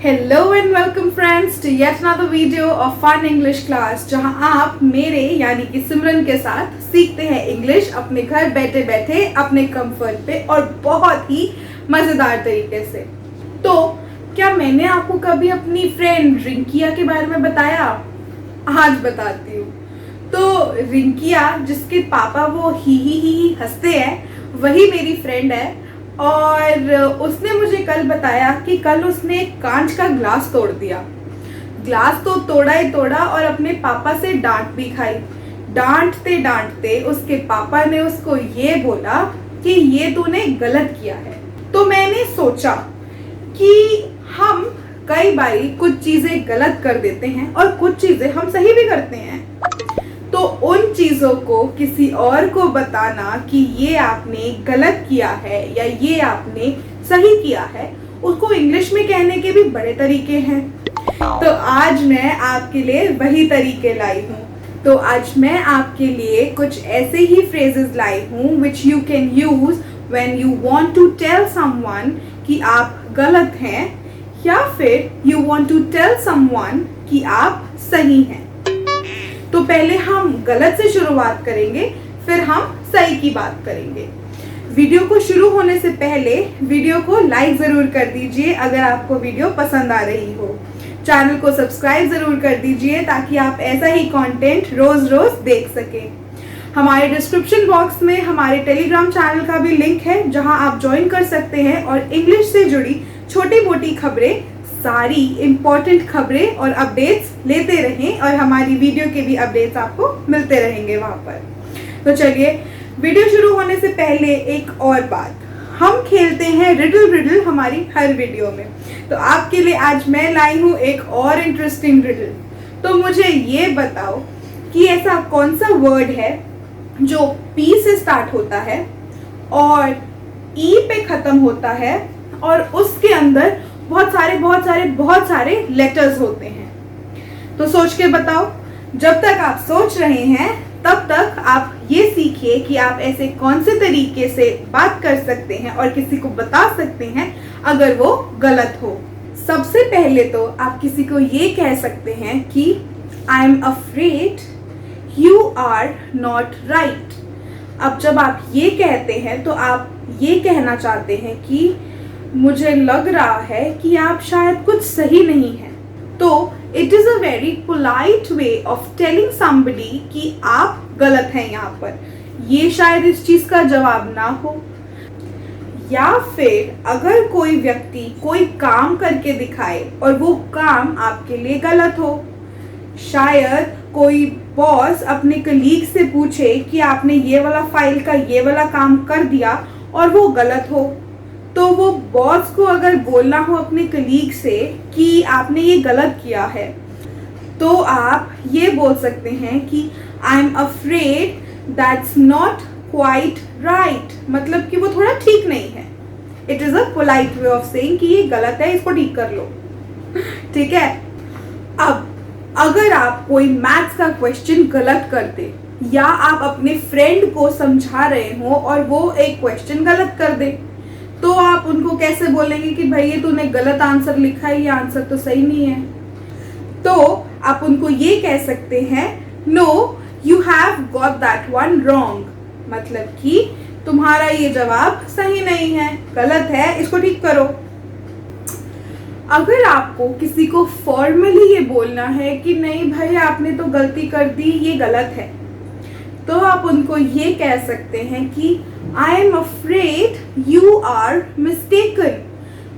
Hello and welcome friends to yet another video of fun English class, जहां आप मेरे यानी कि सिमरन के साथ सीखते हैं इंग्लिश अपने घर बैठे बैठे अपने कंफर्ट पे और बहुत ही मज़ेदार तरीके से। तो क्या मैंने आपको कभी अपनी फ्रेंड रिंकिया के बारे में बताया? आज बताती हूँ। तो रिंकिया, जिसके पापा वो ही हंसते हैं, वही मेरी फ्रेंड है। और उसने मुझे कल बताया कि कल उसने एक कांच का ग्लास तोड़ दिया। ग्लास तो तोड़ा ही तोड़ा और अपने पापा से डांट भी खाई। डांटते डांटते उसके पापा ने उसको ये बोला कि ये तूने गलत किया है। तो मैंने सोचा कि हम कई बारी कुछ चीजें गलत कर देते हैं और कुछ चीजें हम सही भी करते हैं। तो उन चीजों को किसी और को बताना कि ये आपने गलत किया है या ये आपने सही किया है, उसको इंग्लिश में कहने के भी बड़े तरीके हैं। तो आज मैं आपके लिए वही तरीके लाई हूँ। तो आज मैं आपके लिए कुछ ऐसे ही फ्रेजेस लाई हूँ which you can use when you want to tell someone कि आप गलत हैं, या फिर you want to tell someone कि आप सही हैं। तो पहले हम गलत से शुरुआत करेंगे, फिर हम सही की बात करेंगे। वीडियो को शुरू होने से पहले वीडियो को लाइक ज़रूर कर दीजिए अगर आपको वीडियो पसंद आ रही हो। चैनल को सब्सक्राइब ज़रूर कर दीजिए ताकि आप ऐसा ही कंटेंट रोज़ रोज़ देख सकें। हमारे डिस्क्रिप्शन बॉक्स में हमारे टेलीग्राम चैनल का भी लिंक है, जहां आप ज्वाइन कर सकते हैं और इंग्लिश से जुड़ी छोटी मोटी खबरें, सारी इम्पोर्टेंट खबरें और अपडेट्स लेते रहें और हमारी वीडियो के भी अपडेट्स आपको मिलते रहेंगे वहाँ पर। तो चलिए, वीडियो शुरू होने से पहले एक और बात, हम खेलते हैं रिडल हमारी हर वीडियो में। तो आपके लिए आज मैं लाई हूँ एक और इंटरेस्टिंग रिडल। तो मुझे ये बताओ कि ऐसा कौन सा वर्ड है जो पी से स्टार्ट होता है और ई पे खत्म होता है और उसके अंदर बहुत सारे लेटर्स होते हैं। तो सोच के बताओ। जब तक आप सोच रहे हैं तब तक आप ये सीखिए कि आप ऐसे कौन से तरीके से बात कर सकते हैं और किसी को बता सकते हैं अगर वो गलत हो। सबसे पहले तो आप किसी को ये कह सकते हैं कि I am afraid you are not right. अब जब आप ये कहते हैं तो आप ये कहना चाहते हैं कि मुझे लग रहा है कि आप शायद कुछ सही नहीं हैं। तो it is a very polite way of telling somebody कि आप गलत हैं यहाँ पर। ये शायद इस चीज़ का जवाब ना हो। या फिर अगर कोई व्यक्ति कोई काम करके दिखाए और वो काम आपके लिए गलत हो, शायद कोई बॉस अपने कलीग से पूछे कि आपने ये वाला फाइल का ये वाला काम कर दिया और वो गलत हो, तो वो बॉस को अगर बोलना हो अपने कलीग से कि आपने ये गलत किया है, तो आप ये बोल सकते हैं कि I am afraid that's not quite right, मतलब कि वो थोड़ा ठीक नहीं है। It is a polite way of saying कि ये गलत है, इसको ठीक कर लो। ठीक है। अब अगर आप कोई मैथ्स का क्वेश्चन गलत कर दे या आप अपने फ्रेंड को समझा रहे हो और वो एक क्वेश्चन गलत कर दे, तो आप उनको कैसे बोलेंगे कि भाई ये तूने गलत आंसर लिखा है, ये आंसर तो सही नहीं है। तो आप उनको ये कह सकते हैं, no you have got that one wrong, मतलब कि तुम्हारा ये जवाब सही नहीं है, गलत है, इसको ठीक करो। अगर आपको किसी को फॉर्मली ये बोलना है कि नहीं भाई आपने तो गलती कर दी, ये गलत है, तो आप उनको ये कह सकते हैं कि I am afraid you are mistaken,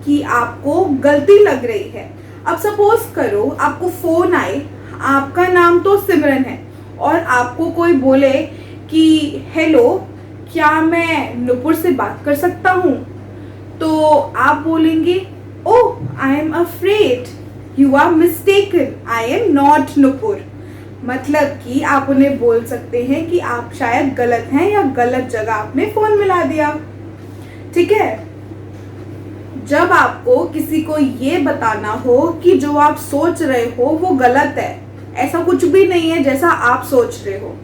कि आपको गलती लग रही है। अब सपोज करो आपको फोन आए, आपका नाम तो सिमरन है और आपको कोई बोले कि हेलो क्या मैं नुपुर से बात कर सकता हूँ, तो आप बोलेंगे oh I am afraid you are mistaken, I am not Nupur. मतलब कि आप उन्हें बोल सकते हैं कि आप शायद गलत हैं या गलत जगह आपने फोन मिला दिया। ठीक है। जब आपको किसी को ये बताना हो कि जो आप सोच रहे हो वो गलत है, ऐसा कुछ भी नहीं है जैसा आप सोच रहे हो,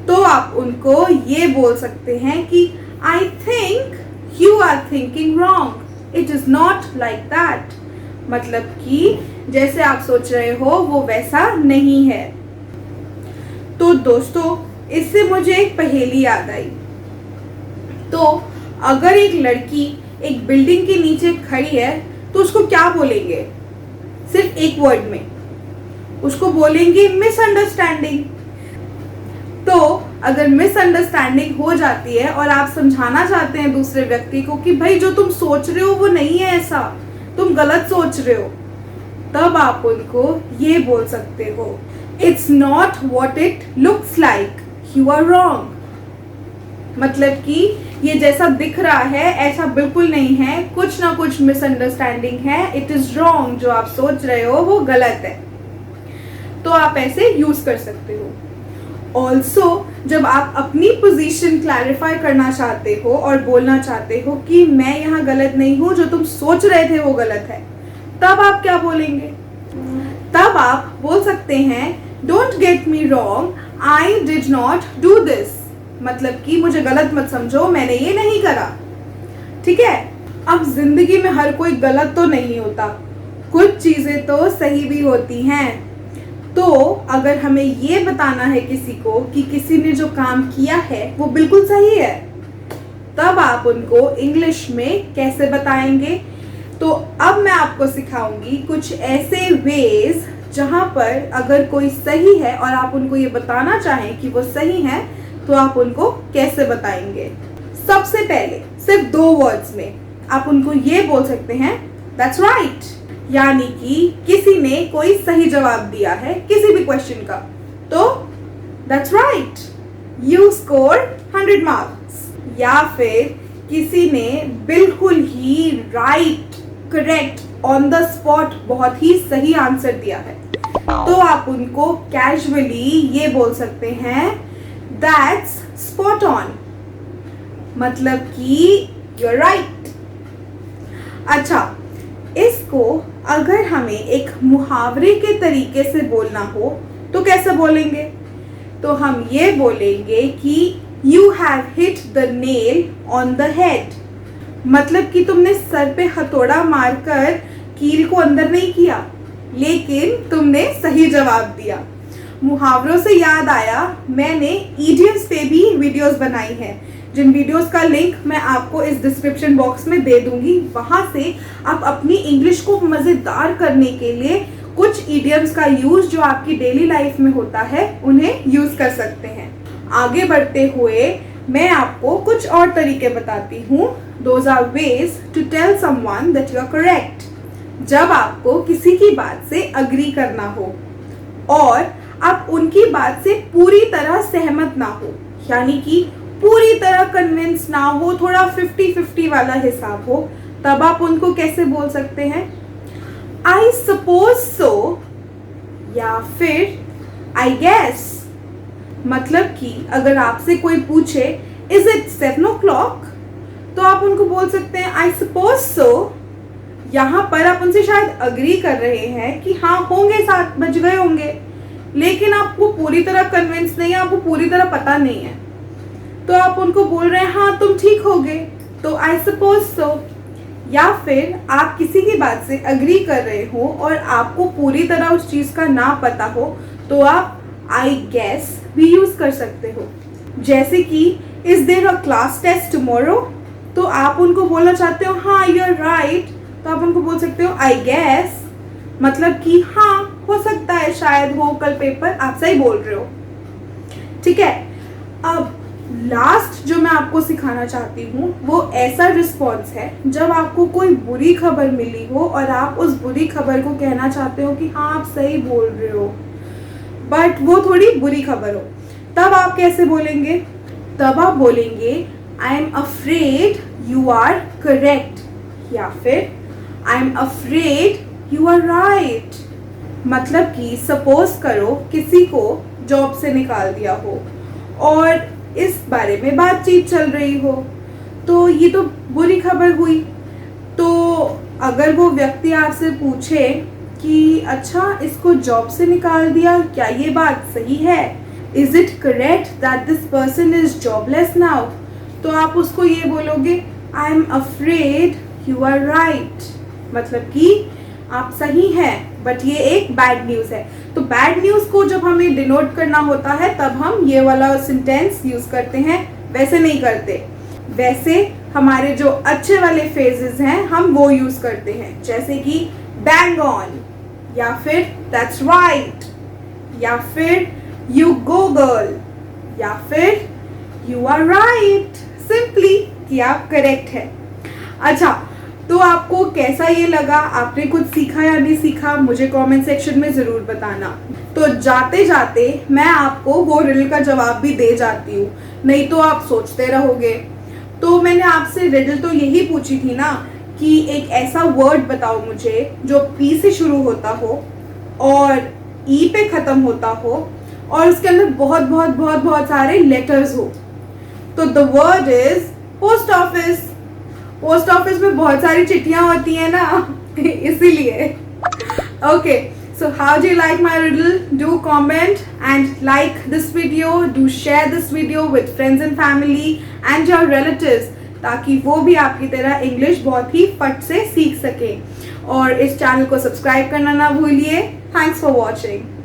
तो आप उनको ये बोल सकते हैं कि I think you are thinking wrong, it is not like that. मतलब कि जैसे आप सोच रहे हो वो वैसा नहीं है। तो दोस्तों, इससे मुझे एक पहेली याद आई। तो अगर एक लड़की एक बिल्डिंग के नीचे खड़ी है तो उसको क्या बोलेंगे? सिर्फ एक वर्ड में उसको बोलेंगे मिसअंडरस्टैंडिंग। तो अगर मिसअंडरस्टैंडिंग हो जाती है और आप समझाना चाहते हैं दूसरे व्यक्ति को कि भाई जो तुम सोच रहे हो वो नहीं है ऐसा, तुम गलत सोच रहे हो, तब आप उनको ये बोल सकते हो, it's not what it looks like, you are wrong. मतलब कि ये जैसा दिख रहा है ऐसा बिल्कुल नहीं है, कुछ ना कुछ मिसअंडरस्टैंडिंग है, इट इज रॉन्ग, जो आप सोच रहे हो वो गलत है। तो आप ऐसे यूज कर सकते हो। ऑल्सो जब आप अपनी पोजीशन क्लैरिफाई करना चाहते हो और बोलना चाहते हो कि मैं यहाँ गलत नहीं हूँ, जो तुम सोच रहे थे वो गलत है, तब आप क्या बोलेंगे? तब आप बोल सकते हैं don't get me wrong, I did not do this. मतलब कि मुझे गलत मत समझो, मैंने ये नहीं करा। ठीक है। अब जिंदगी में हर कोई गलत तो नहीं होता, कुछ चीजें तो सही भी होती हैं। तो अगर हमें ये बताना है किसी को कि किसी ने जो काम किया है वो बिल्कुल सही है, तब आप उनको इंग्लिश में कैसे बताएंगे? तो अब मैं आपको सिखाऊंगी कुछ ऐसे वेज जहां पर अगर कोई सही है और आप उनको ये बताना चाहें कि वो सही है, तो आप उनको कैसे बताएंगे। सबसे पहले सिर्फ 2 वर्ड्स में आप उनको ये बोल सकते हैं दैट्स राइट, यानी कि किसी ने कोई सही जवाब दिया है किसी भी क्वेश्चन का, तो that's right, you score 100 marks. या फिर किसी ने बिल्कुल ही right, correct, on the spot बहुत ही सही आंसर दिया है, तो आप उनको कैजुअली ये बोल सकते हैं दैट्स स्पॉट ऑन, मतलब कि you're right। अच्छा, इसको अगर हमें एक मुहावरे के तरीके से बोलना हो तो कैसे बोलेंगे? तो हम ये बोलेंगे कि you have hit the nail on the head, मतलब कि तुमने सर पे हथौड़ा मारकर कील को अंदर नहीं किया, लेकिन तुमने सही जवाब दिया। मुहावरों से याद आया, मैंने इडियम्स पे भी वीडियोस बनाई हैं, जिन वीडियोस का लिंक मैं आपको इस डिस्क्रिप्शन बॉक्स में दे दूंगी। वहां से आप अपनी इंग्लिश को मज़ेदार करने के लिए कुछ इडियम्स का यूज जो आपकी डेली लाइफ में होता है उन्हें यूज कर सकते हैं। आगे बढ़ते हुए मैं आपको कुछ और तरीके बताती हूँ। Those are ways to tell someone that you are correct. जब आपको किसी की बात से अग्री करना हो और आप उनकी बात से पूरी तरह सहमत ना हो, यानी कि पूरी तरह कन्विंस ना हो, थोड़ा 50-50 वाला हिसाब हो, तब आप उनको कैसे बोल सकते हैं? आई सपोज सो या फिर आई गेस। मतलब कि अगर आपसे कोई पूछे इज इट 7 o'clock, तो आप उनको बोल सकते हैं आई सपोज सो। यहाँ पर आप उनसे शायद अग्री कर रहे हैं कि हाँ होंगे, 7 बज गए होंगे, लेकिन आपको पूरी तरह कन्विंस नहीं है, आपको पूरी तरह पता नहीं है, तो आप उनको बोल रहे हैं हाँ तुम ठीक होगे, तो आई सपोज सो। या फिर आप किसी की बात से अग्री कर रहे हो और आपको पूरी तरह उस चीज का ना पता हो, तो आप आई गेस भी यूज कर सकते हो। जैसे कि is there a class test tomorrow, तो आप उनको बोलना चाहते हो हाँ यू आर राइट, तो आप उनको बोल सकते हो आई गेस, मतलब कि हाँ हो सकता है, शायद हो कल पेपर, आप सही बोल रहे हो। ठीक है। अब लास्ट जो मैं आपको सिखाना चाहती हूँ वो ऐसा रिस्पॉन्स है जब आपको कोई बुरी खबर मिली हो और आप उस बुरी खबर को कहना चाहते हो कि हाँ आप सही बोल रहे हो, बट वो थोड़ी बुरी खबर हो, तब आप कैसे बोलेंगे? तब आप बोलेंगे I am afraid you are correct, या फिर I am afraid you are right. मतलब कि सपोज करो किसी को जॉब से निकाल दिया हो और इस बारे में बातचीत चल रही हो, तो ये तो बुरी खबर हुई। तो अगर वो व्यक्ति आपसे पूछे कि अच्छा इसको जॉब से निकाल दिया, क्या ये बात सही है? Is it correct that this person is jobless now? तो आप उसको ये बोलोगे I am afraid you are right, मतलब कि आप सही हैं, बट ये एक बैड न्यूज़ है। तो बैड न्यूज़ को जब हमें डिनोट करना होता है तब हम ये वाला सेंटेंस यूज़ करते हैं, वैसे नहीं करते। वैसे हमारे जो अच्छे वाले फ्रेजेस हैं हम वो यूज़ करते हैं, जैसे कि बैंग ऑन, या फिर दैट्स राइट, या फिर यू गो गर्ल, या फिर यू आर राइट, सिंपली कि आप करेक्ट है। अच्छा, तो आपको कैसा ये लगा, आपने कुछ सीखा या नहीं सीखा, मुझे कमेंट सेक्शन में ज़रूर बताना। तो जाते जाते मैं आपको वो रिडल का जवाब भी दे जाती हूँ, नहीं तो आप सोचते रहोगे। तो मैंने आपसे रिडल तो यही पूछी थी ना कि एक ऐसा वर्ड बताओ मुझे जो पी से शुरू होता हो और ई पे ख़त्म होता हो और उसके अंदर बहुत बहुत बहुत बहुत सारे लेटर्स हो। तो the word is post office. Post office में बहुत सारी चिट्ठियां होती हैं ना इसीलिए। Okay, so how do you like my riddle? Do comment and like this video. Do share this video with friends and family and your relatives, ताकि वो भी आपकी तरह इंग्लिश बहुत ही फट से सीख सकें। और इस चैनल को सब्सक्राइब करना ना भूलिए। Thanks for watching.